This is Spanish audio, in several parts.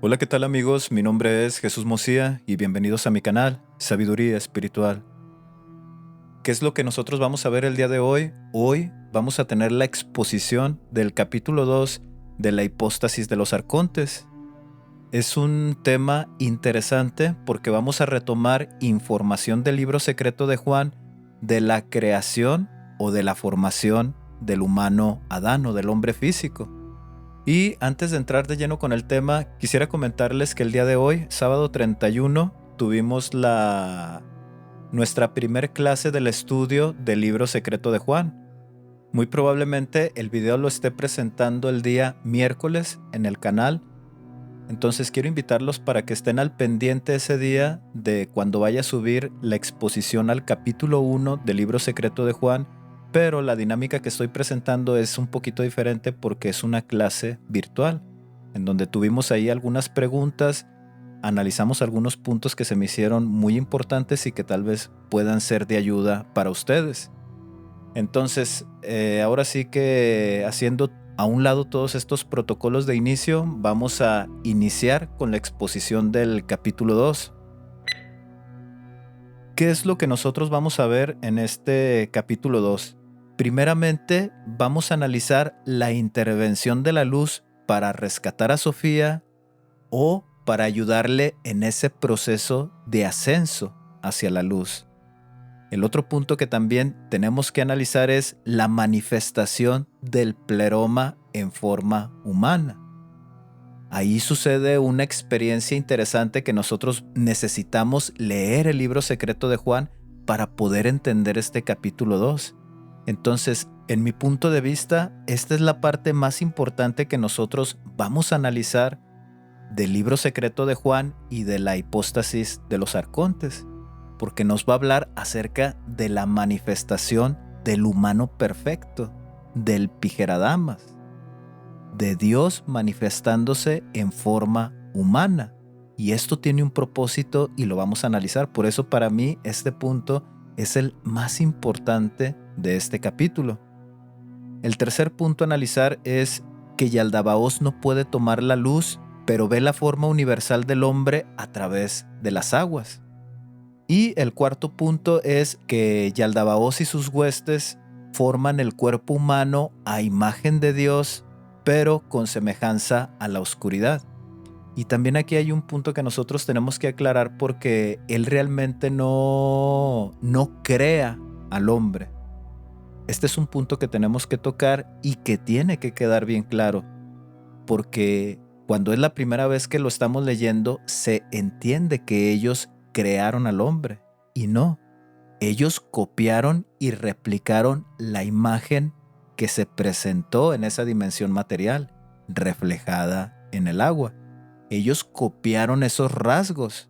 Hola, ¿qué tal amigos? Mi nombre es Jesús Mosía y bienvenidos a mi canal, Sabiduría Espiritual. ¿Qué es lo que nosotros vamos a ver el día de hoy? Hoy vamos a tener la exposición del capítulo 2 de la hipóstasis de los arcontes. Es un tema interesante porque vamos a retomar información del libro secreto de Juan de la creación o de la formación del humano Adán o del hombre físico. Y antes de entrar de lleno con el tema, quisiera comentarles que el día de hoy, sábado 31, tuvimos nuestra primer clase del estudio del libro secreto de Juan. Muy probablemente el video lo esté presentando el día miércoles en el canal. Entonces quiero invitarlos para que estén al pendiente ese día de cuando vaya a subir la exposición al capítulo 1 del libro secreto de Juan, pero la dinámica que estoy presentando es un poquito diferente porque es una clase virtual, en donde tuvimos ahí algunas preguntas, analizamos algunos puntos que se me hicieron muy importantes y que tal vez puedan ser de ayuda para ustedes. Entonces, ahora sí que haciendo a un lado todos estos protocolos de inicio, vamos a iniciar con la exposición del capítulo 2. ¿Qué es lo que nosotros vamos a ver en este capítulo 2? Primeramente, vamos a analizar la intervención de la luz para rescatar a Sofía o para ayudarle en ese proceso de ascenso hacia la luz. El otro punto que también tenemos que analizar es la manifestación del pleroma en forma humana. Ahí sucede una experiencia interesante que nosotros necesitamos leer el libro secreto de Juan para poder entender este capítulo 2. Entonces, en mi punto de vista, esta es la parte más importante que nosotros vamos a analizar del libro secreto de Juan y de la hipóstasis de los arcontes, porque nos va a hablar acerca de la manifestación del humano perfecto, del Pigera-Damas, de Dios manifestándose en forma humana. Y esto tiene un propósito y lo vamos a analizar. Por eso para mí este punto es el más importante de este capítulo. El tercer punto a analizar es que Yaldabaoth no puede tomar la luz, pero ve la forma universal del hombre a través de las aguas. Y el cuarto punto es que Yaldabaoth y sus huestes forman el cuerpo humano a imagen de Dios, pero con semejanza a la oscuridad. Y también aquí hay un punto que nosotros tenemos que aclarar porque él realmente no crea al hombre. Este es un punto que tenemos que tocar y que tiene que quedar bien claro, porque cuando es la primera vez que lo estamos leyendo, se entiende que ellos crearon al hombre, y no. Ellos copiaron y replicaron la imagen que se presentó en esa dimensión material, reflejada en el agua. Ellos copiaron esos rasgos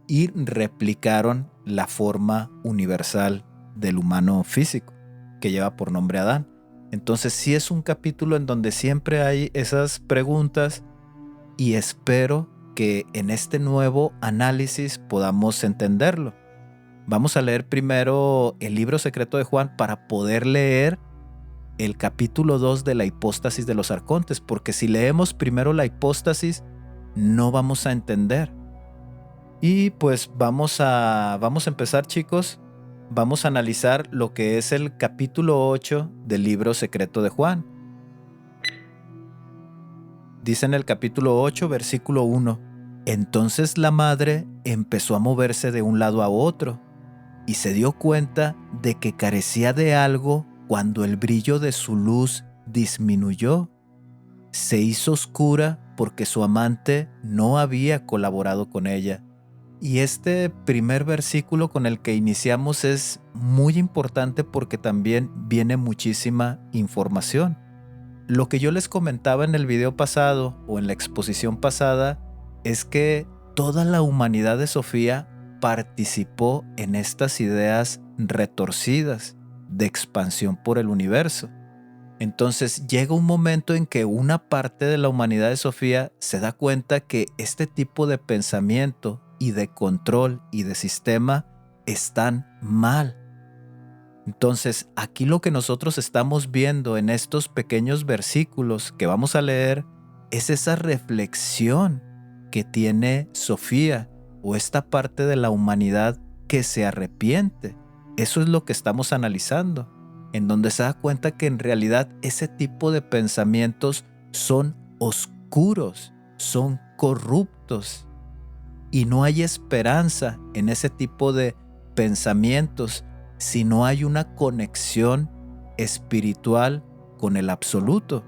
y replicaron la forma universal del humano físico, que lleva por nombre Adán. Entonces sí es un capítulo en donde siempre hay esas preguntas y espero que en este nuevo análisis podamos entenderlo. Vamos a leer primero el libro secreto de Juan para poder leer el capítulo 2 de la hipóstasis de los arcontes, porque si leemos primero la hipóstasis no vamos a entender. Y pues vamos a empezar, chicos. Vamos a analizar lo que es el capítulo 8 del libro secreto de Juan. Dice en el capítulo 8, versículo 1: Entonces la madre empezó a moverse de un lado a otro y se dio cuenta de que carecía de algo cuando el brillo de su luz disminuyó. Se hizo oscura porque su amante no había colaborado con ella. Y este primer versículo con el que iniciamos es muy importante porque también viene muchísima información. Lo que yo les comentaba en el video pasado o en la exposición pasada es que toda la humanidad de Sofía participó en estas ideas retorcidas de expansión por el universo. Entonces llega un momento en que una parte de la humanidad de Sofía se da cuenta que este tipo de pensamiento y de control y de sistema están mal. Entonces aquí lo que nosotros estamos viendo en estos pequeños versículos que vamos a leer es esa reflexión que tiene Sofía o esta parte de la humanidad que se arrepiente. Eso es lo que estamos analizando, en donde se da cuenta que en realidad ese tipo de pensamientos son oscuros, son corruptos y no hay esperanza en ese tipo de pensamientos si no hay una conexión espiritual con el absoluto.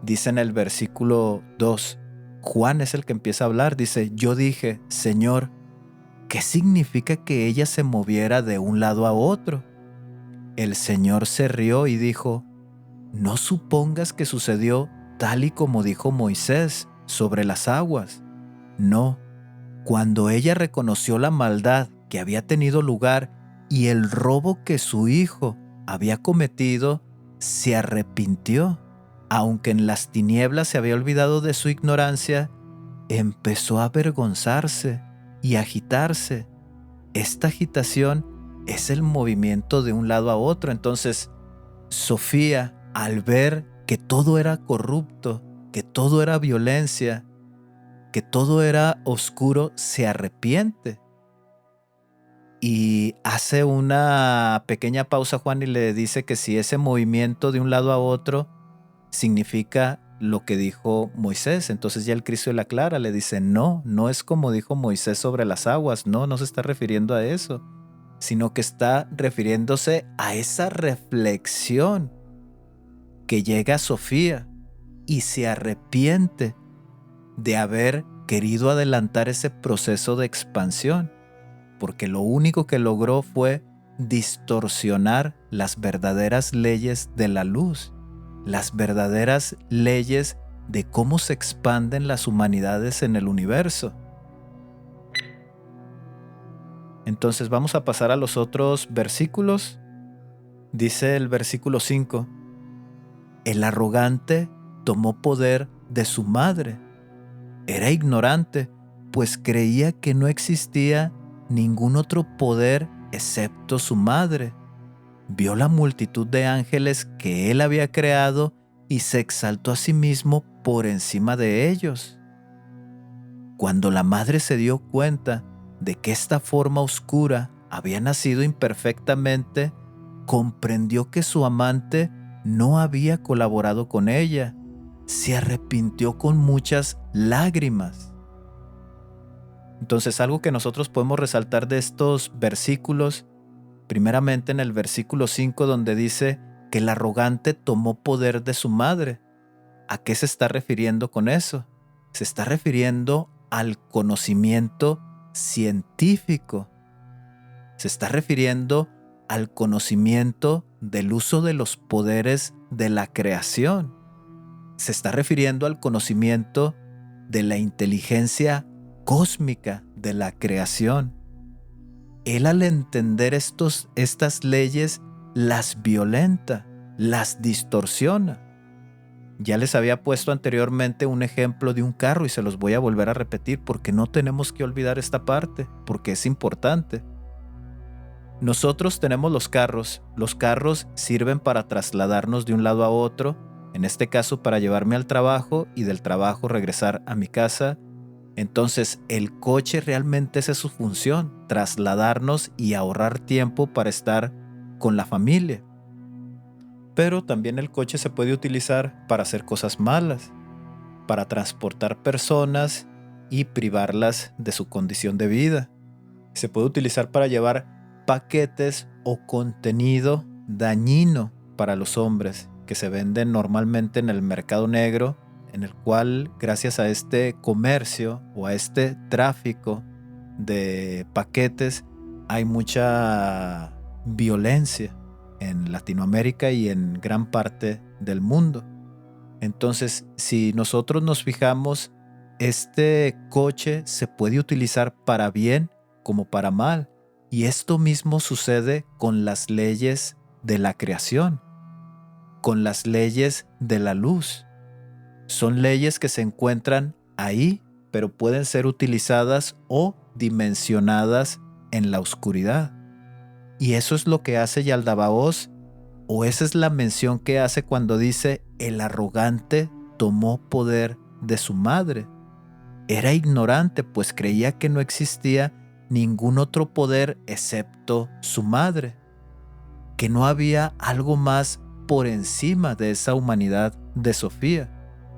Dice en el versículo 2, Juan es el que empieza a hablar, dice, yo dije, Señor, ¿qué significa que ella se moviera de un lado a otro? El Señor se rió y dijo, no supongas que sucedió tal y como dijo Moisés sobre las aguas. No, cuando ella reconoció la maldad que había tenido lugar y el robo que su hijo había cometido, se arrepintió. Aunque en las tinieblas se había olvidado de su ignorancia, empezó a avergonzarse y agitarse. Esta agitación es el movimiento de un lado a otro. Entonces, Sofía, al ver que todo era corrupto, que todo era violencia, que todo era oscuro, se arrepiente. Y hace una pequeña pausa Juan y le dice que si ese movimiento de un lado a otro significa lo que dijo Moisés. Entonces ya el Cristo le aclara, le dice, no, no es como dijo Moisés sobre las aguas, no se está refiriendo a eso, sino que está refiriéndose a esa reflexión que llega a Sofía y se arrepiente de haber querido adelantar ese proceso de expansión, porque lo único que logró fue distorsionar las verdaderas leyes de la luz, las verdaderas leyes de cómo se expanden las humanidades en el universo. Entonces vamos a pasar a los otros versículos. Dice el versículo 5, el arrogante tomó poder de su madre. Era ignorante, pues creía que no existía ningún otro poder excepto su madre. Vio la multitud de ángeles que él había creado y se exaltó a sí mismo por encima de ellos. Cuando la madre se dio cuenta de que esta forma oscura había nacido imperfectamente, comprendió que su amante no había colaborado con ella. Se arrepintió con muchas lágrimas. Entonces, algo que nosotros podemos resaltar de estos versículos, primeramente en el versículo 5, donde dice que el arrogante tomó poder de su madre. ¿A qué se está refiriendo con eso? Se está refiriendo al conocimiento científico. Se está refiriendo al conocimiento del uso de los poderes de la creación. Se está refiriendo al conocimiento de la inteligencia cósmica de la creación. Él, al entender estas leyes, las violenta, las distorsiona. Ya les había puesto anteriormente un ejemplo de un carro y se los voy a volver a repetir porque no tenemos que olvidar esta parte, porque es importante. Nosotros tenemos los carros. Los carros sirven para trasladarnos de un lado a otro, en este caso para llevarme al trabajo y del trabajo regresar a mi casa. Entonces el coche realmente esa es su función, trasladarnos y ahorrar tiempo para estar con la familia. Pero también el coche se puede utilizar para hacer cosas malas, para transportar personas y privarlas de su condición de vida. Se puede utilizar para llevar paquetes o contenido dañino para los hombres que se venden normalmente en el mercado negro, en el cual, gracias a este comercio o a este tráfico de paquetes, hay mucha violencia en Latinoamérica y en gran parte del mundo. Entonces, si nosotros nos fijamos, este coche se puede utilizar para bien como para mal. Y esto mismo sucede con las leyes de la creación, con las leyes de la luz. Son leyes que se encuentran ahí, pero pueden ser utilizadas o dimensionadas en la oscuridad. Y eso es lo que hace Yaldabaoth, o esa es la mención que hace cuando dice el arrogante tomó poder de su madre. Era ignorante, pues creía que no existía ningún otro poder excepto su madre, que no había algo más por encima de esa humanidad de Sofía,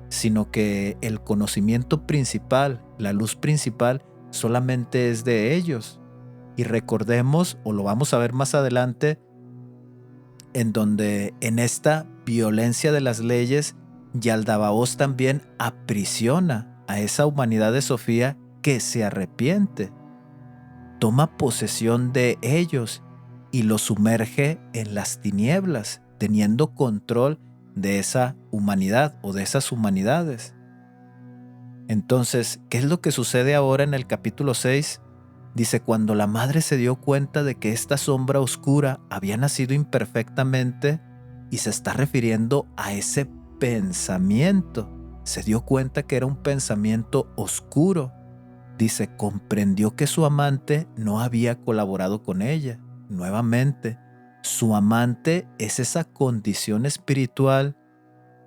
sino que el conocimiento principal, la luz principal, solamente es de ellos. Y recordemos, o lo vamos a ver más adelante, en donde en esta violencia de las leyes, Yaldabaoth también aprisiona a esa humanidad de Sofía que se arrepiente, toma posesión de ellos y los sumerge en las tinieblas, teniendo control de esa humanidad o de esas humanidades. Entonces, ¿qué es lo que sucede ahora en el capítulo 6? Dice, cuando la madre se dio cuenta de que esta sombra oscura había nacido imperfectamente, y se está refiriendo a ese pensamiento, se dio cuenta que era un pensamiento oscuro. Dice, comprendió que su amante no había colaborado con ella. Nuevamente, su amante es esa condición espiritual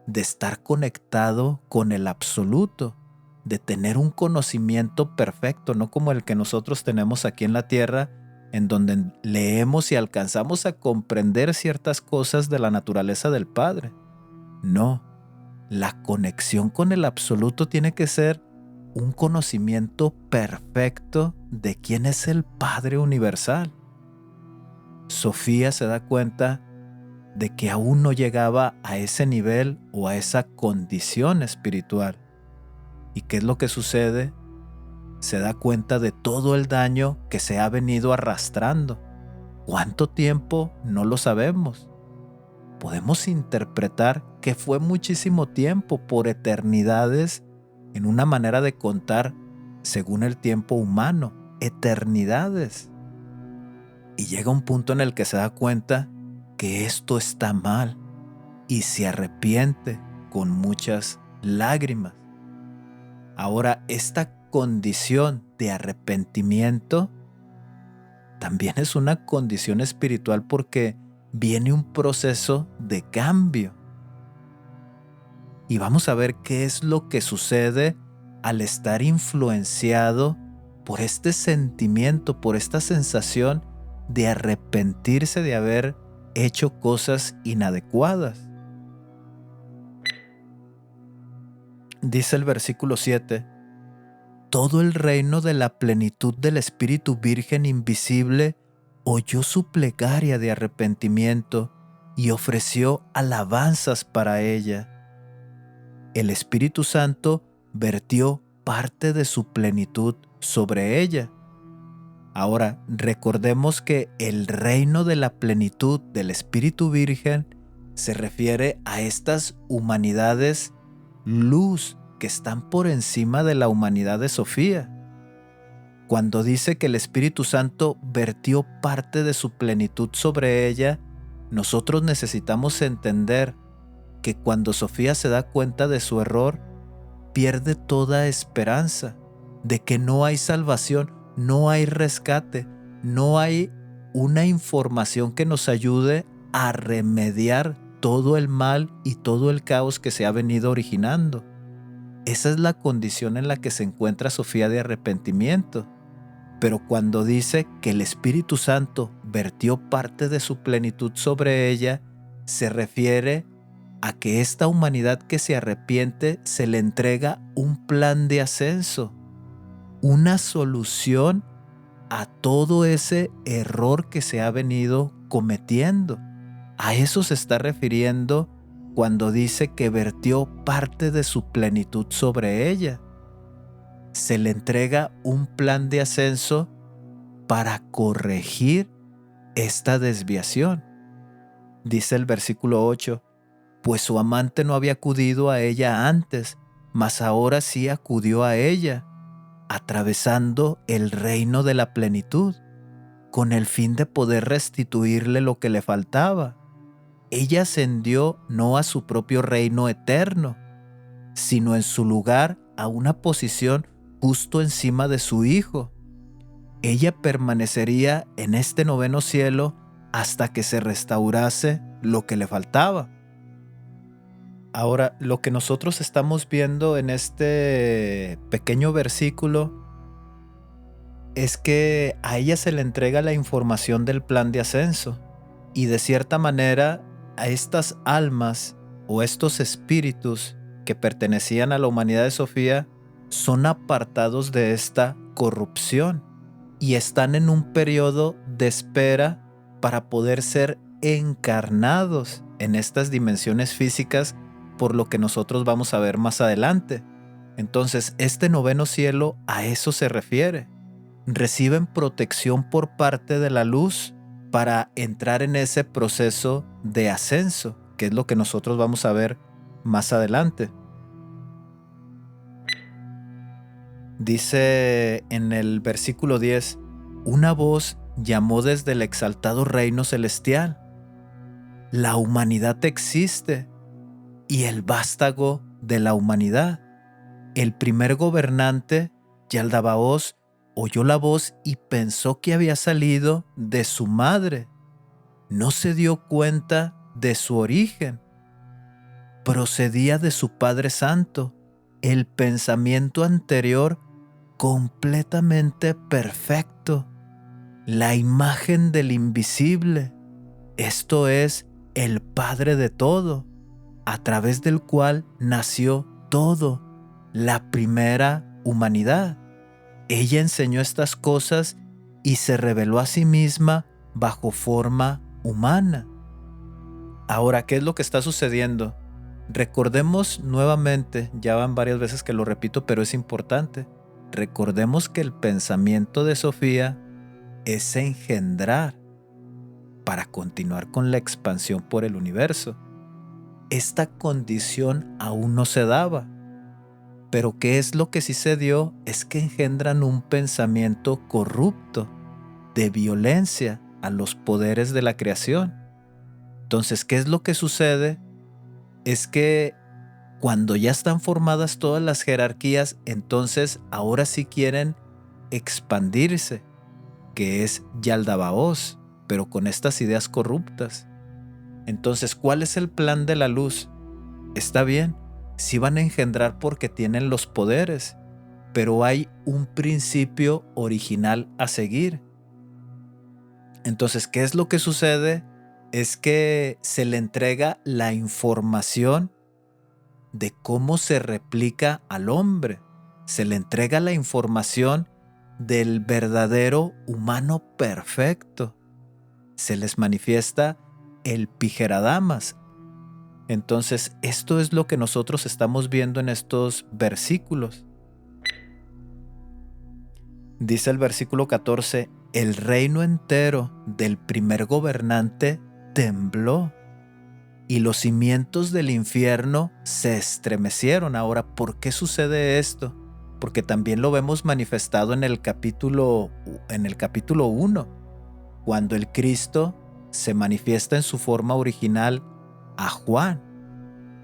de estar conectado con el absoluto, de tener un conocimiento perfecto, no como el que nosotros tenemos aquí en la tierra, en donde leemos y alcanzamos a comprender ciertas cosas de la naturaleza del Padre. No, la conexión con el absoluto tiene que ser un conocimiento perfecto de quién es el Padre universal. Sofía se da cuenta de que aún no llegaba a ese nivel o a esa condición espiritual. ¿Y qué es lo que sucede? Se da cuenta de todo el daño que se ha venido arrastrando. ¿Cuánto tiempo? No lo sabemos. Podemos interpretar que fue muchísimo tiempo, por eternidades, en una manera de contar según el tiempo humano, eternidades. Y llega un punto en el que se da cuenta que esto está mal y se arrepiente con muchas lágrimas. Ahora, esta condición de arrepentimiento también es una condición espiritual, porque viene un proceso de cambio. Y vamos a ver qué es lo que sucede al estar influenciado por este sentimiento, por esta sensación de arrepentirse de haber hecho cosas inadecuadas. Dice el versículo 7, todo el reino de la plenitud del Espíritu Virgen invisible oyó su plegaria de arrepentimiento y ofreció alabanzas para ella. El Espíritu Santo vertió parte de su plenitud sobre ella. Ahora, recordemos que el reino de la plenitud del Espíritu Virgen se refiere a estas humanidades luz que están por encima de la humanidad de Sofía. Cuando dice que el Espíritu Santo vertió parte de su plenitud sobre ella, nosotros necesitamos entender que cuando Sofía se da cuenta de su error, pierde toda esperanza de que no hay salvación, no hay rescate, no hay una información que nos ayude a remediar todo el mal y todo el caos que se ha venido originando. Esa es la condición en la que se encuentra Sofía de arrepentimiento. Pero cuando dice que el Espíritu Santo vertió parte de su plenitud sobre ella, se refiere a que esta humanidad que se arrepiente se le entrega un plan de ascenso, una solución a todo ese error que se ha venido cometiendo. A eso se está refiriendo cuando dice que vertió parte de su plenitud sobre ella. Se le entrega un plan de ascenso para corregir esta desviación. Dice el versículo 8, pues su amante no había acudido a ella antes, mas ahora sí acudió a ella, atravesando el reino de la plenitud, con el fin de poder restituirle lo que le faltaba. Ella ascendió no a su propio reino eterno, sino en su lugar a una posición justo encima de su hijo. Ella permanecería en este noveno cielo hasta que se restaurase lo que le faltaba. Ahora, lo que nosotros estamos viendo en este pequeño versículo es que a ella se le entrega la información del plan de ascenso y de cierta manera a estas almas o estos espíritus que pertenecían a la humanidad de Sofía son apartados de esta corrupción y están en un periodo de espera para poder ser encarnados en estas dimensiones físicas, por lo que nosotros vamos a ver más adelante. Entonces, este noveno cielo a eso se refiere. Reciben protección por parte de la luz para entrar en ese proceso de ascenso, que es lo que nosotros vamos a ver más adelante. Dice en el versículo 10, una voz llamó desde el exaltado reino celestial: la humanidad existe, y el vástago de la humanidad, el primer gobernante, Yaldabaoth, oyó la voz y pensó que había salido de su madre. No se dio cuenta de su origen. Procedía de su Padre Santo, el pensamiento anterior completamente perfecto, la imagen del invisible, esto es, el Padre de todo, a través del cual nació todo, la primera humanidad. Ella enseñó estas cosas y se reveló a sí misma bajo forma humana. Ahora, ¿qué es lo que está sucediendo? Recordemos nuevamente, ya van varias veces que lo repito, pero es importante. Recordemos que el pensamiento de Sofía es engendrar para continuar con la expansión por el universo. Esta condición aún no se daba, pero ¿qué es lo que sí se dio? Es que engendran un pensamiento corrupto, de violencia a los poderes de la creación. Entonces, ¿qué es lo que sucede? Es que cuando ya están formadas todas las jerarquías, entonces ahora sí quieren expandirse, que es Yaldabaoth, pero con estas ideas corruptas. Entonces, ¿cuál es el plan de la luz? Está bien, sí van a engendrar porque tienen los poderes, pero hay un principio original a seguir. Entonces, ¿qué es lo que sucede? Es que se le entrega la información de cómo se replica al hombre. Se le entrega la información del verdadero humano perfecto. Se les manifiesta el Pijéradamas. Entonces, esto es lo que nosotros estamos viendo en estos versículos. Dice el versículo 14, el reino entero del primer gobernante tembló y los cimientos del infierno se estremecieron. Ahora, ¿por qué sucede esto? Porque también lo vemos manifestado en el capítulo 1, cuando el Cristo se manifiesta en su forma original a Juan.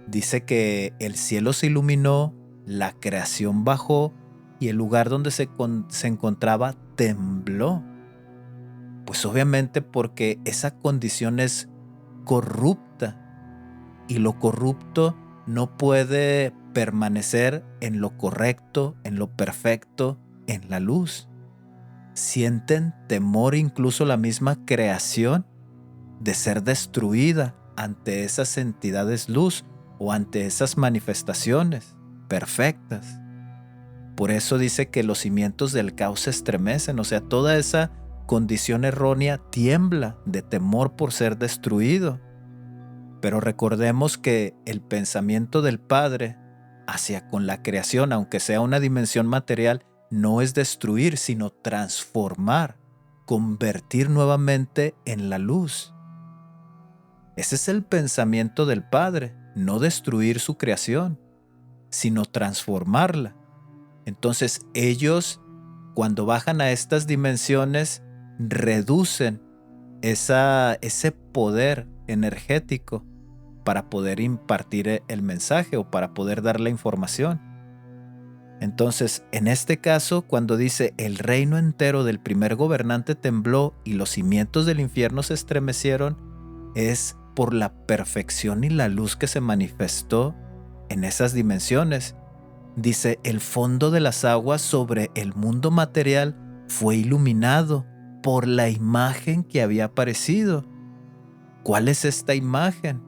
Dice que el cielo se iluminó, la creación bajó y el lugar donde se encontraba tembló. Pues obviamente porque esa condición es corrupta y lo corrupto no puede permanecer en lo correcto, en lo perfecto, en la luz. Sienten temor incluso la misma creación de ser destruida ante esas entidades luz o ante esas manifestaciones perfectas. Por eso dice que los cimientos del caos se estremecen, o sea, toda esa condición errónea tiembla de temor por ser destruido. Pero recordemos que el pensamiento del Padre hacia con la creación, aunque sea una dimensión material, no es destruir, sino transformar, convertir nuevamente en la luz. Ese es el pensamiento del Padre, no destruir su creación, sino transformarla. Entonces ellos, cuando bajan a estas dimensiones, reducen ese poder energético para poder impartir el mensaje o para poder dar la información. Entonces, en este caso, cuando dice el reino entero del primer gobernante tembló y los cimientos del infierno se estremecieron, es por la perfección y la luz que se manifestó en esas dimensiones. Dice, el fondo de las aguas sobre el mundo material fue iluminado por la imagen que había aparecido. ¿Cuál es esta imagen?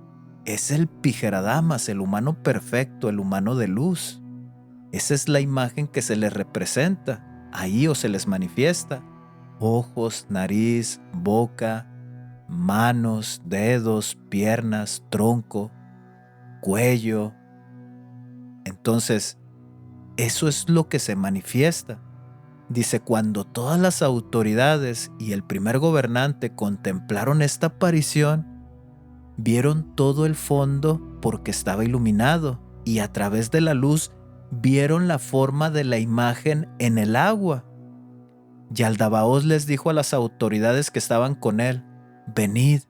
Es el Pijeradamas, el humano perfecto, el humano de luz. Esa es la imagen que se les representa ahí o se les manifiesta. Ojos, nariz, boca, manos, dedos, piernas, tronco, cuello. Entonces, eso es lo que se manifiesta. Dice, cuando todas las autoridades y el primer gobernante contemplaron esta aparición, vieron todo el fondo porque estaba iluminado y a través de la luz vieron la forma de la imagen en el agua. Yaldabaoth les dijo a las autoridades que estaban con él, venid,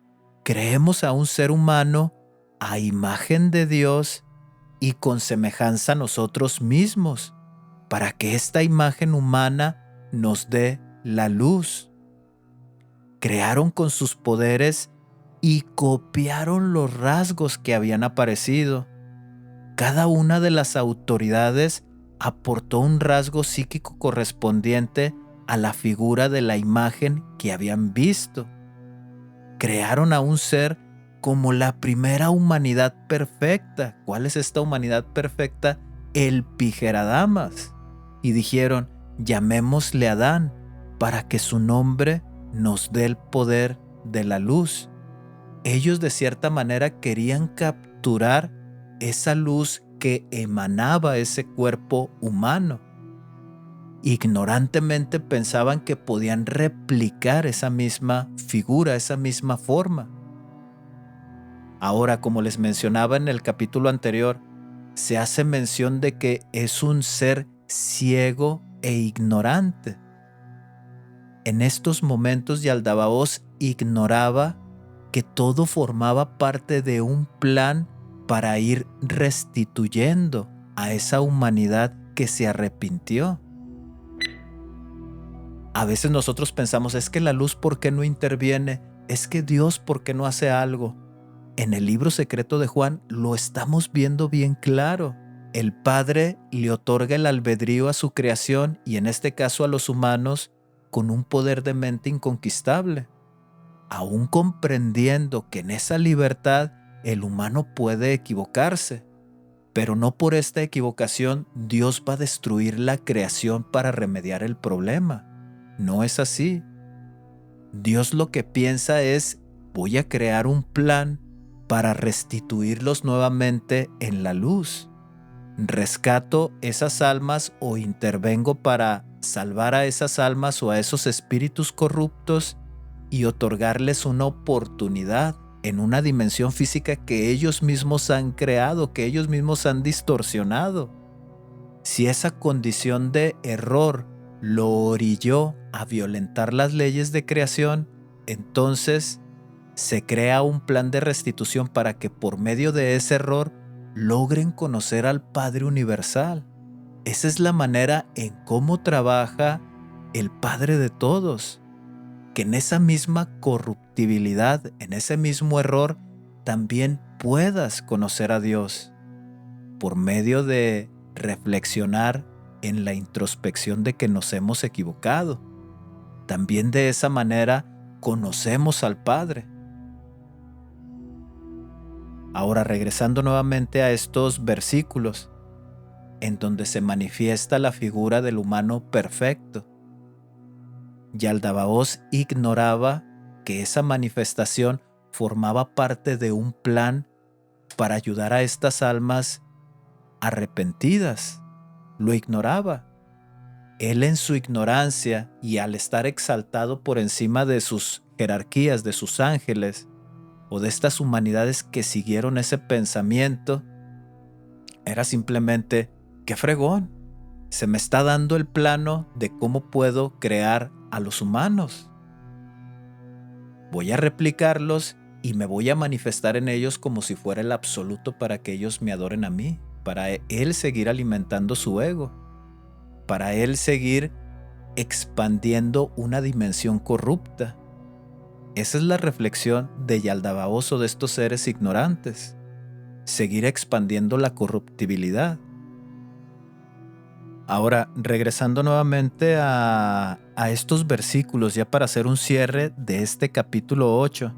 creemos a un ser humano a imagen de Dios y con semejanza a nosotros mismos, para que esta imagen humana nos dé la luz. Crearon con sus poderes y copiaron los rasgos que habían aparecido. Cada una de las autoridades aportó un rasgo psíquico correspondiente a la figura de la imagen que habían visto. Crearon a un ser como la primera humanidad perfecta. ¿Cuál es esta humanidad perfecta? El Pijeradamas. Y dijeron, llamémosle Adán, para que su nombre nos dé el poder de la luz. Ellos de cierta manera querían capturar esa luz que emanaba ese cuerpo humano. Ignorantemente pensaban que podían replicar esa misma figura, esa misma forma. Ahora, como les mencionaba en el capítulo anterior, se hace mención de que es un ser ciego e ignorante. En estos momentos Yaldabaoth ignoraba que todo formaba parte de un plan para ir restituyendo a esa humanidad que se arrepintió. A veces nosotros pensamos, es que la luz, ¿por qué no interviene? Es que Dios, ¿por qué no hace algo? En el libro secreto de Juan lo estamos viendo bien claro. El Padre le otorga el albedrío a su creación y en este caso a los humanos con un poder de mente inconquistable. Aún comprendiendo que en esa libertad el humano puede equivocarse, pero no por esta equivocación Dios va a destruir la creación para remediar el problema. No es así. Dios lo que piensa es, voy a crear un plan para restituirlos nuevamente en la luz. Rescato esas almas o intervengo para salvar a esas almas o a esos espíritus corruptos y otorgarles una oportunidad en una dimensión física que ellos mismos han creado, que ellos mismos han distorsionado. Si esa condición de error lo orilló a violentar las leyes de creación, entonces se crea un plan de restitución para que por medio de ese error logren conocer al Padre Universal. Esa es la manera en cómo trabaja el Padre de todos. Que en esa misma corruptibilidad, en ese mismo error, también puedas conocer a Dios por medio de reflexionar en la introspección de que nos hemos equivocado. También de esa manera conocemos al Padre. Ahora, regresando nuevamente a estos versículos, en donde se manifiesta la figura del humano perfecto, Yaldabaoth ignoraba que esa manifestación formaba parte de un plan para ayudar a estas almas arrepentidas. Lo ignoraba. Él en su ignorancia y al estar exaltado por encima de sus jerarquías, de sus ángeles o de estas humanidades que siguieron ese pensamiento, era simplemente, ¡qué fregón! Se me está dando el plano de cómo puedo crear a los humanos. Voy a replicarlos y me voy a manifestar en ellos como si fuera el absoluto para que ellos me adoren a mí, para él seguir alimentando su ego, para él seguir expandiendo una dimensión corrupta. Esa es la reflexión de Yaldabaoth, de estos seres ignorantes. Seguir expandiendo la corruptibilidad. Ahora, regresando nuevamente a estos versículos, ya para hacer un cierre de este capítulo 8.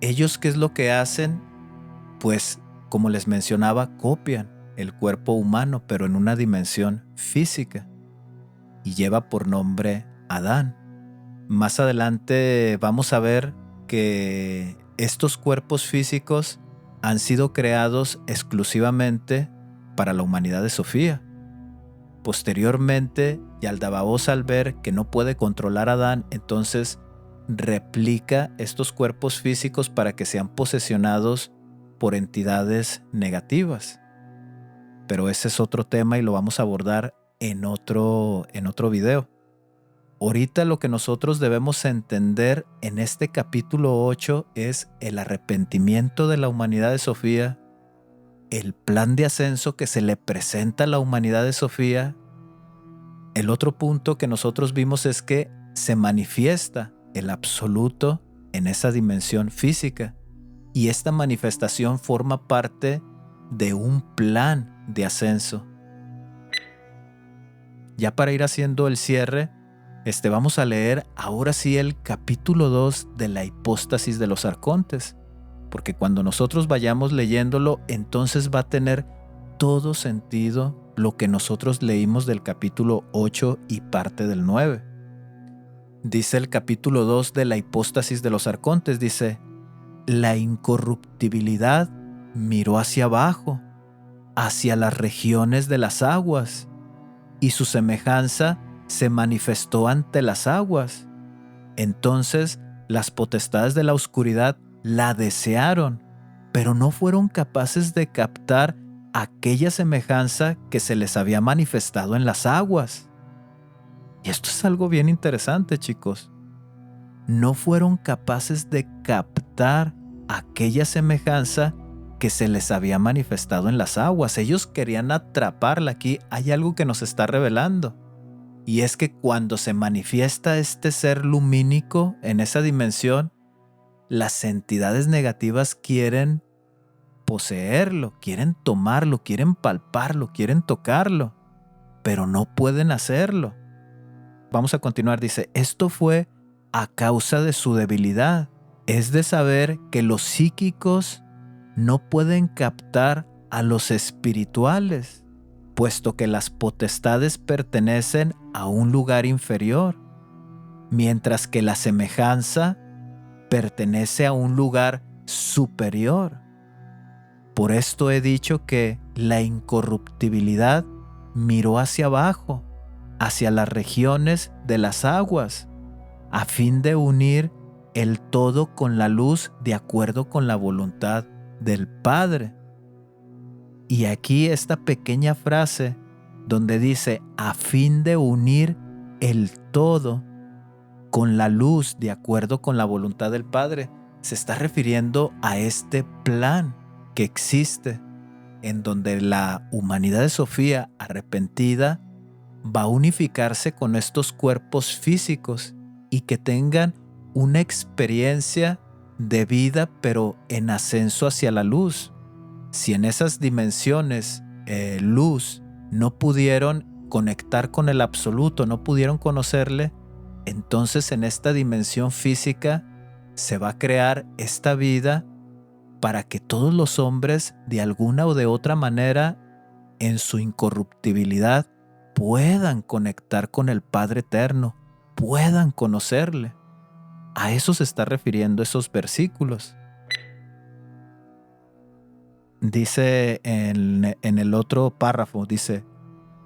¿Ellos qué es lo que hacen? Pues, como les mencionaba, copian el cuerpo humano, pero en una dimensión física, y lleva por nombre Adán. Más adelante vamos a ver que estos cuerpos físicos han sido creados exclusivamente para la humanidad de Sofía. Posteriormente, Yaldabaoth, al ver que no puede controlar a Adán, entonces replica estos cuerpos físicos para que sean posesionados por entidades negativas. Pero ese es otro tema y lo vamos a abordar en otro video. Ahorita lo que nosotros debemos entender en este capítulo 8 es el arrepentimiento de la humanidad de Sofía, el plan de ascenso que se le presenta a la humanidad de Sofía. El otro punto que nosotros vimos es que se manifiesta el absoluto en esa dimensión física, y esta manifestación forma parte de un plan de ascenso. Ya para ir haciendo el cierre, vamos a leer ahora sí el capítulo 2 de la hipóstasis de los arcontes, porque cuando nosotros vayamos leyéndolo, entonces va a tener todo sentido lo que nosotros leímos del capítulo 8 y parte del 9. Dice el capítulo 2 de la hipóstasis de los arcontes, dice: la incorruptibilidad miró hacia abajo, hacia las regiones de las aguas, y su semejanza se manifestó ante las aguas. Entonces las potestades de la oscuridad la desearon, pero no fueron capaces de captar aquella semejanza que se les había manifestado en las aguas. Y esto es algo bien interesante, chicos. No fueron capaces de captar aquella semejanza que se les había manifestado en las aguas. Ellos querían atraparla. Aquí hay algo que nos está revelando. Y es que cuando se manifiesta este ser lumínico en esa dimensión, las entidades negativas quieren poseerlo, quieren tomarlo, quieren palparlo, quieren tocarlo, pero no pueden hacerlo. Vamos a continuar, dice: esto fue a causa de su debilidad. Es de saber que los psíquicos no pueden captar a los espirituales, puesto que las potestades pertenecen a un lugar inferior, mientras que la semejanza pertenece a un lugar superior. Por esto he dicho que la incorruptibilidad miró hacia abajo, hacia las regiones de las aguas, a fin de unir el todo con la luz de acuerdo con la voluntad del Padre. Y aquí esta pequeña frase donde dice a fin de unir el todo con la luz de acuerdo con la voluntad del Padre, se está refiriendo a este plan que existe, en donde la humanidad de Sofía arrepentida va a unificarse con estos cuerpos físicos y que tengan una experiencia de vida, pero en ascenso hacia la luz. Si en esas dimensiones luz no pudieron conectar con el absoluto, no pudieron conocerle, entonces en esta dimensión física se va a crear esta vida para que todos los hombres, de alguna o de otra manera, en su incorruptibilidad, puedan conectar con el Padre Eterno, puedan conocerle. A eso se está refiriendo esos versículos. Dice en el otro párrafo, dice: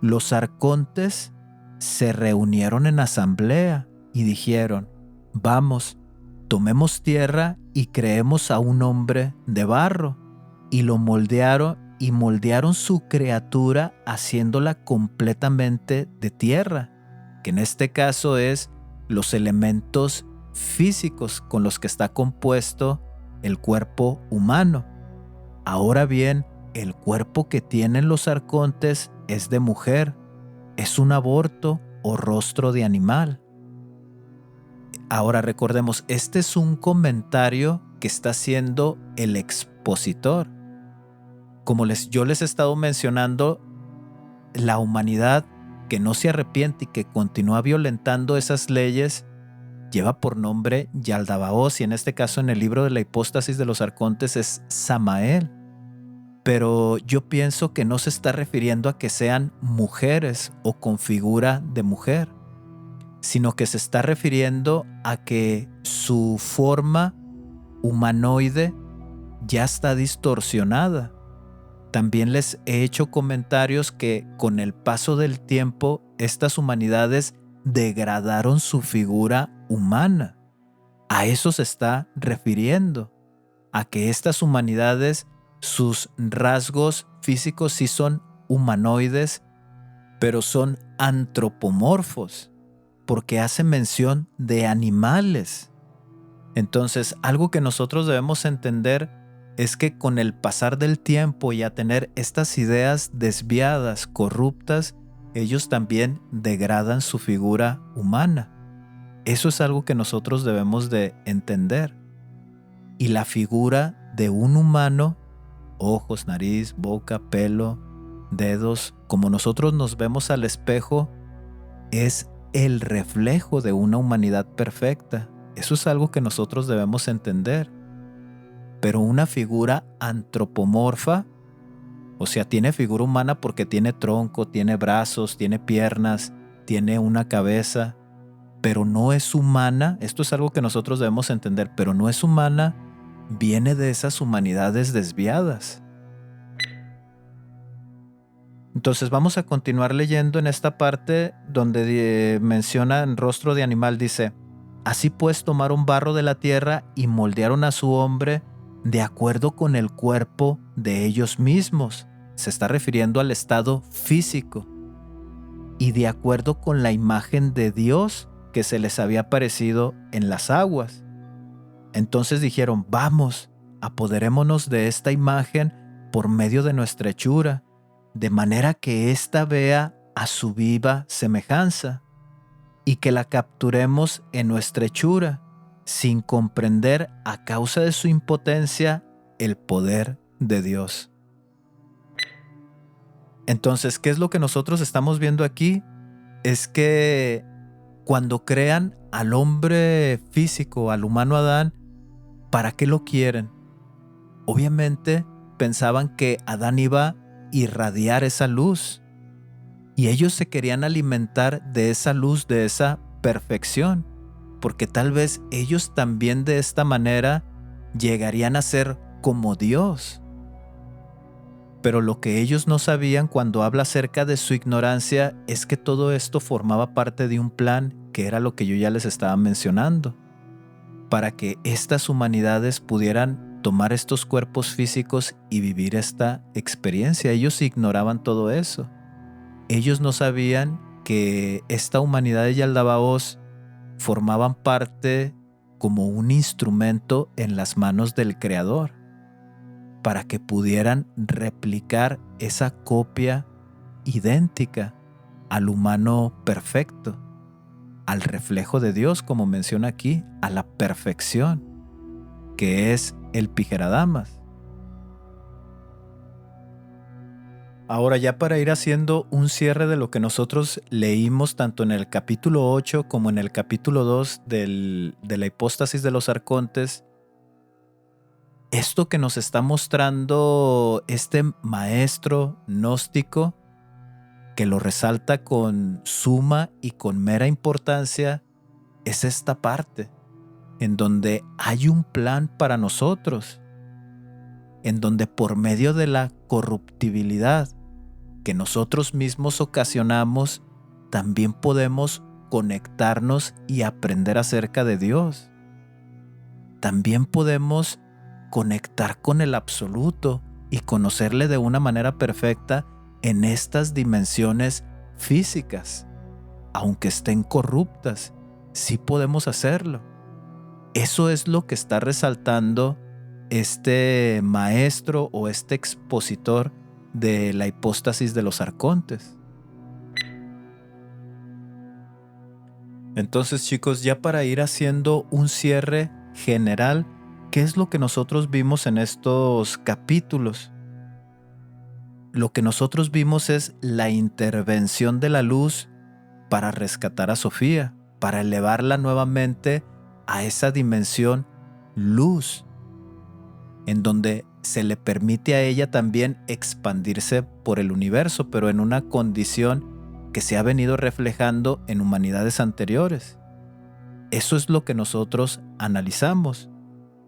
los arcontes se reunieron en asamblea y dijeron: vamos, tomemos tierra y creemos a un hombre de barro. Y lo moldearon su criatura haciéndola completamente de tierra, que en este caso es los elementos físicos con los que está compuesto el cuerpo humano. Ahora bien, el cuerpo que tienen los arcontes es de mujer, es un aborto o rostro de animal. Ahora recordemos, este es un comentario que está haciendo el expositor. Como yo les he estado mencionando, la humanidad que no se arrepiente y que continúa violentando esas leyes lleva por nombre Yaldabaoth, y en este caso en el libro de la hipóstasis de los arcontes es Samael. Pero yo pienso que no se está refiriendo a que sean mujeres o con figura de mujer, sino que se está refiriendo a que su forma humanoide ya está distorsionada. También les he hecho comentarios que con el paso del tiempo estas humanidades degradaron su figura humana. A eso se está refiriendo, a que estas humanidades, sus rasgos físicos sí son humanoides, pero son antropomorfos, porque hace mención de animales. Entonces, algo que nosotros debemos entender es que con el pasar del tiempo y a tener estas ideas desviadas, corruptas, ellos también degradan su figura humana. Eso es algo que nosotros debemos de entender. Y la figura de un humano, ojos, nariz, boca, pelo, dedos, como nosotros nos vemos al espejo, es el reflejo de una humanidad perfecta. Eso es algo que nosotros debemos entender. Pero una figura antropomorfa, o sea, tiene figura humana porque tiene tronco, tiene brazos, tiene piernas, tiene una cabeza, pero no es humana. Esto es algo que nosotros debemos entender, pero no es humana, viene de esas humanidades desviadas. Entonces vamos a continuar leyendo en esta parte donde menciona en rostro de animal, dice: así pues tomaron barro de la tierra y moldearon a su hombre de acuerdo con el cuerpo de ellos mismos. Se está refiriendo al estado físico. Y de acuerdo con la imagen de Dios que se les había aparecido en las aguas. Entonces dijeron: vamos, apoderémonos de esta imagen por medio de nuestra hechura, de manera que ésta vea a su viva semejanza, y que la capturemos en nuestra hechura, sin comprender a causa de su impotencia el poder de Dios. Entonces, ¿qué es lo que nosotros estamos viendo aquí? Es que cuando crean al hombre físico, al humano Adán, ¿para qué lo quieren? Obviamente pensaban que Adán iba a irradiar esa luz, y ellos se querían alimentar de esa luz, de esa perfección, porque tal vez ellos también de esta manera llegarían a ser como Dios. Pero lo que ellos no sabían cuando habla acerca de su ignorancia es que todo esto formaba parte de un plan que era lo que yo ya les estaba mencionando, para que estas humanidades pudieran tomar estos cuerpos físicos y vivir esta experiencia. Ellos ignoraban todo eso. Ellos no sabían que esta humanidad de Yaldabaoth formaban parte como un instrumento en las manos del Creador, para que pudieran replicar esa copia idéntica al humano perfecto, al reflejo de Dios, como menciona aquí, a la perfección, que es el Pijeradamas. Ahora, ya para ir haciendo un cierre de lo que nosotros leímos tanto en el capítulo 8 como en el capítulo 2 de la hipóstasis de los arcontes, esto que nos está mostrando este maestro gnóstico, que lo resalta con suma y con mera importancia, es esta parte, en donde hay un plan para nosotros, en donde por medio de la corruptibilidad que nosotros mismos ocasionamos, también podemos conectarnos y aprender acerca de Dios. También podemos conectar con el absoluto y conocerle de una manera perfecta en estas dimensiones físicas. Aunque estén corruptas, sí podemos hacerlo. Eso es lo que está resaltando este maestro o este expositor de la hipóstasis de los arcontes. Entonces, chicos, ya para ir haciendo un cierre general, ¿qué es lo que nosotros vimos en estos capítulos? Lo que nosotros vimos es la intervención de la luz para rescatar a Sofía, para elevarla nuevamente a esa dimensión luz, en donde se le permite a ella también expandirse por el universo, pero en una condición que se ha venido reflejando en humanidades anteriores. Eso es lo que nosotros analizamos.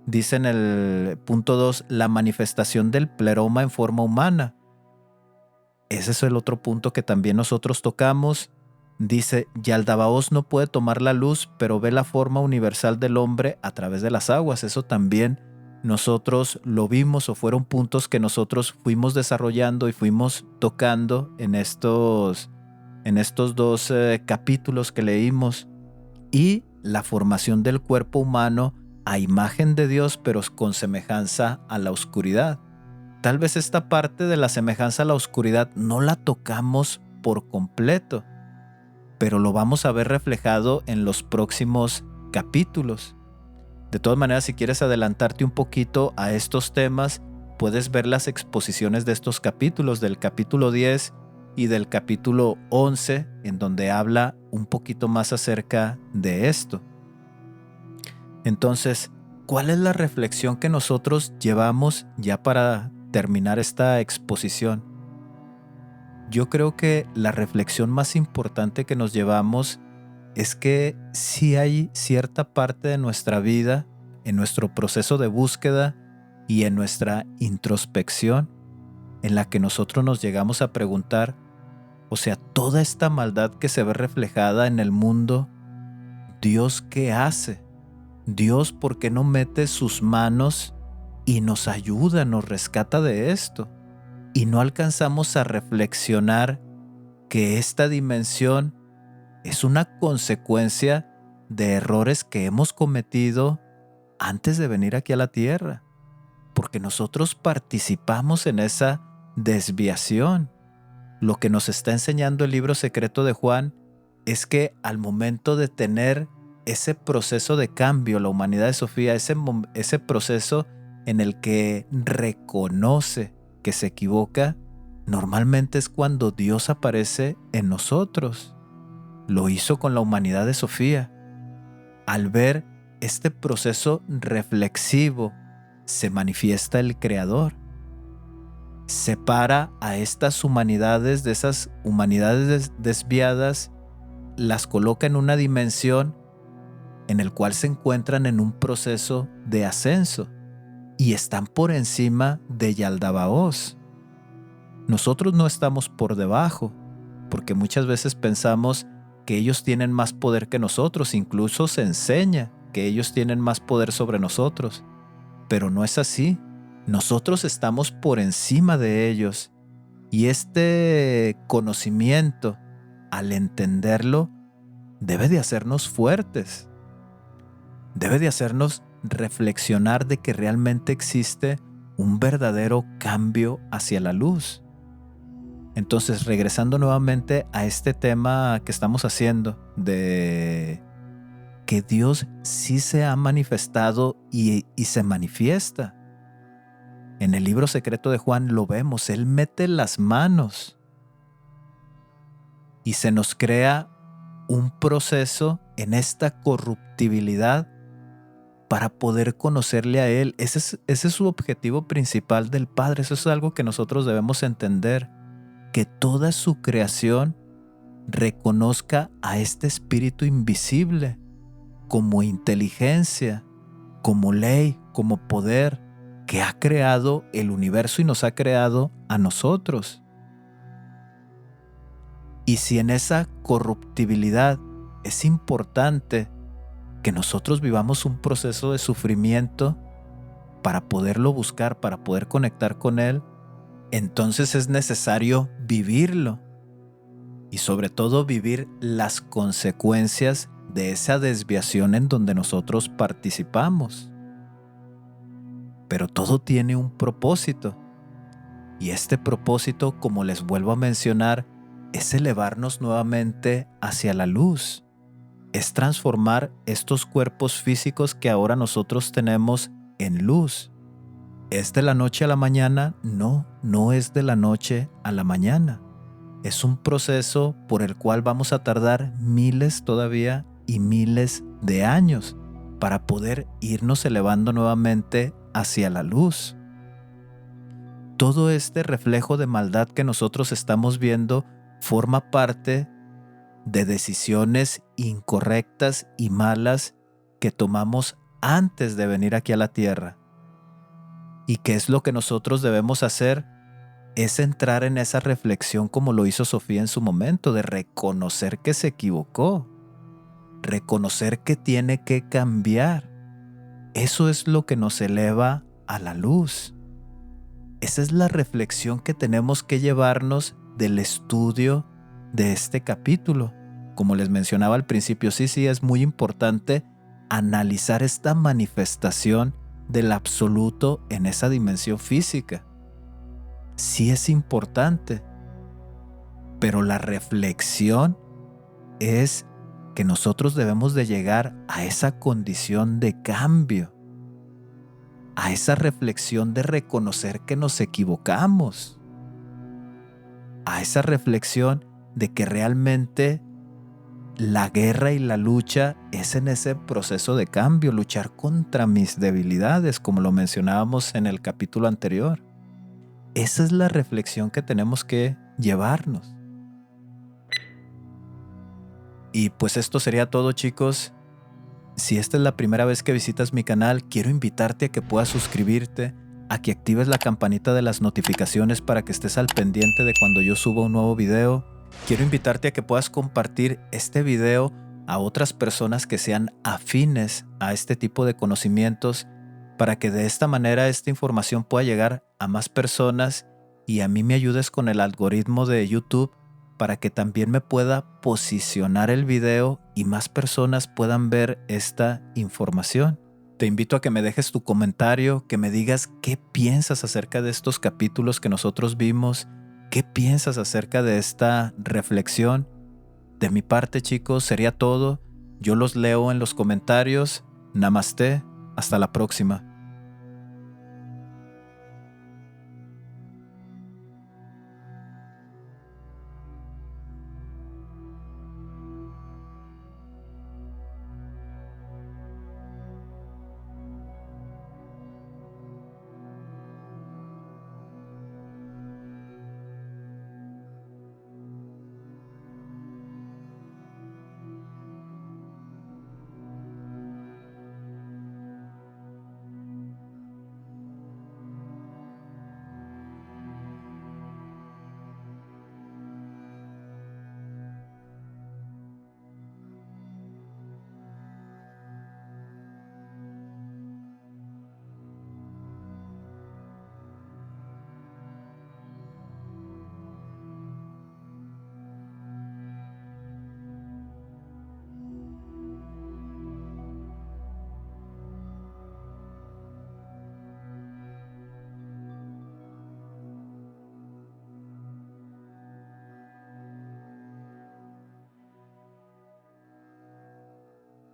Dice en el punto 2, la manifestación del pleroma en forma humana. Ese es el otro punto que también nosotros tocamos. Dice, Yaldabaoth no puede tomar la luz, pero ve la forma universal del hombre a través de las aguas. Eso también nosotros lo vimos, o fueron puntos que nosotros fuimos desarrollando y fuimos tocando en estos dos capítulos que leímos. Y la formación del cuerpo humano a imagen de Dios, pero con semejanza a la oscuridad. Tal vez esta parte de la semejanza a la oscuridad no la tocamos por completo, pero lo vamos a ver reflejado en los próximos capítulos. De todas maneras, si quieres adelantarte un poquito a estos temas, puedes ver las exposiciones de estos capítulos, del capítulo 10 y del capítulo 11, en donde habla un poquito más acerca de esto. Entonces, ¿cuál es la reflexión que nosotros llevamos ya para terminar esta exposición? Yo creo que la reflexión más importante que nos llevamos es que sí hay cierta parte de nuestra vida, en nuestro proceso de búsqueda y en nuestra introspección, en la que nosotros nos llegamos a preguntar, o sea, toda esta maldad que se ve reflejada en el mundo, ¿Dios qué hace? Dios, ¿por qué no mete sus manos y nos ayuda, nos rescata de esto? Y no alcanzamos a reflexionar que esta dimensión es una consecuencia de errores que hemos cometido antes de venir aquí a la tierra, porque nosotros participamos en esa desviación. Lo que nos está enseñando el libro secreto de Juan es que al momento de tener ese proceso de cambio, la humanidad de Sofía, ese proceso en el que reconoce que se equivoca, normalmente es cuando Dios aparece en nosotros. Lo hizo con la humanidad de Sofía. Al ver este proceso reflexivo, se manifiesta el Creador. Separa a estas humanidades de esas humanidades desviadas, las coloca en una dimensión en el cual se encuentran en un proceso de ascenso y están por encima de Yaldabaoth. Nosotros no estamos por debajo, porque muchas veces pensamos que ellos tienen más poder que nosotros, incluso se enseña que ellos tienen más poder sobre nosotros, pero no es así. Nosotros estamos por encima de ellos y este conocimiento, al entenderlo, debe de hacernos fuertes, debe de hacernos reflexionar de que realmente existe un verdadero cambio hacia la luz. Entonces, regresando nuevamente a este tema que estamos haciendo, de que Dios sí se ha manifestado y se manifiesta. En el libro secreto de Juan lo vemos, Él mete las manos y se nos crea un proceso en esta corruptibilidad para poder conocerle a Él. Ese es su objetivo principal del Padre. Eso es algo que nosotros debemos entender, que toda su creación reconozca a este espíritu invisible como inteligencia, como ley, como poder, que ha creado el universo y nos ha creado a nosotros. Y si en esa corruptibilidad es importante que nosotros vivamos un proceso de sufrimiento para poderlo buscar, para poder conectar con Él, entonces es necesario vivirlo y sobre todo vivir las consecuencias de esa desviación en donde nosotros participamos. Pero todo tiene un propósito y este propósito, como les vuelvo a mencionar, es elevarnos nuevamente hacia la luz, es transformar estos cuerpos físicos que ahora nosotros tenemos en luz. ¿Es de la noche a la mañana? No, no es de la noche a la mañana. Es un proceso por el cual vamos a tardar miles todavía y miles de años para poder irnos elevando nuevamente hacia la luz. Todo este reflejo de maldad que nosotros estamos viendo forma parte de decisiones incorrectas y malas que tomamos antes de venir aquí a la tierra. ¿Y qué es lo que nosotros debemos hacer? Es entrar en esa reflexión como lo hizo Sofía en su momento, de reconocer que se equivocó, reconocer que tiene que cambiar. Eso es lo que nos eleva a la luz. Esa es la reflexión que tenemos que llevarnos del estudio de este capítulo. Como les mencionaba al principio, sí, es muy importante analizar esta manifestación del absoluto en esa dimensión física. Sí es importante, pero la reflexión es que nosotros debemos de llegar a esa condición de cambio, a esa reflexión de reconocer que nos equivocamos, a esa reflexión de que realmente la guerra y la lucha es en ese proceso de cambio, luchar contra mis debilidades, como lo mencionábamos en el capítulo anterior. Esa es la reflexión que tenemos que llevarnos. Y pues esto sería todo, chicos. Si esta es la primera vez que visitas mi canal, quiero invitarte a que puedas suscribirte, a que actives la campanita de las notificaciones para que estés al pendiente de cuando yo suba un nuevo video. Quiero invitarte a que puedas compartir este video a otras personas que sean afines a este tipo de conocimientos, para que de esta manera esta información pueda llegar a más personas y a mí me ayudes con el algoritmo de YouTube para que también me pueda posicionar el video y más personas puedan ver esta información. Te invito a que me dejes tu comentario, que me digas qué piensas acerca de estos capítulos que nosotros vimos, qué piensas acerca de esta reflexión. De mi parte, chicos, sería todo. Yo los leo en los comentarios. Namaste. Hasta la próxima.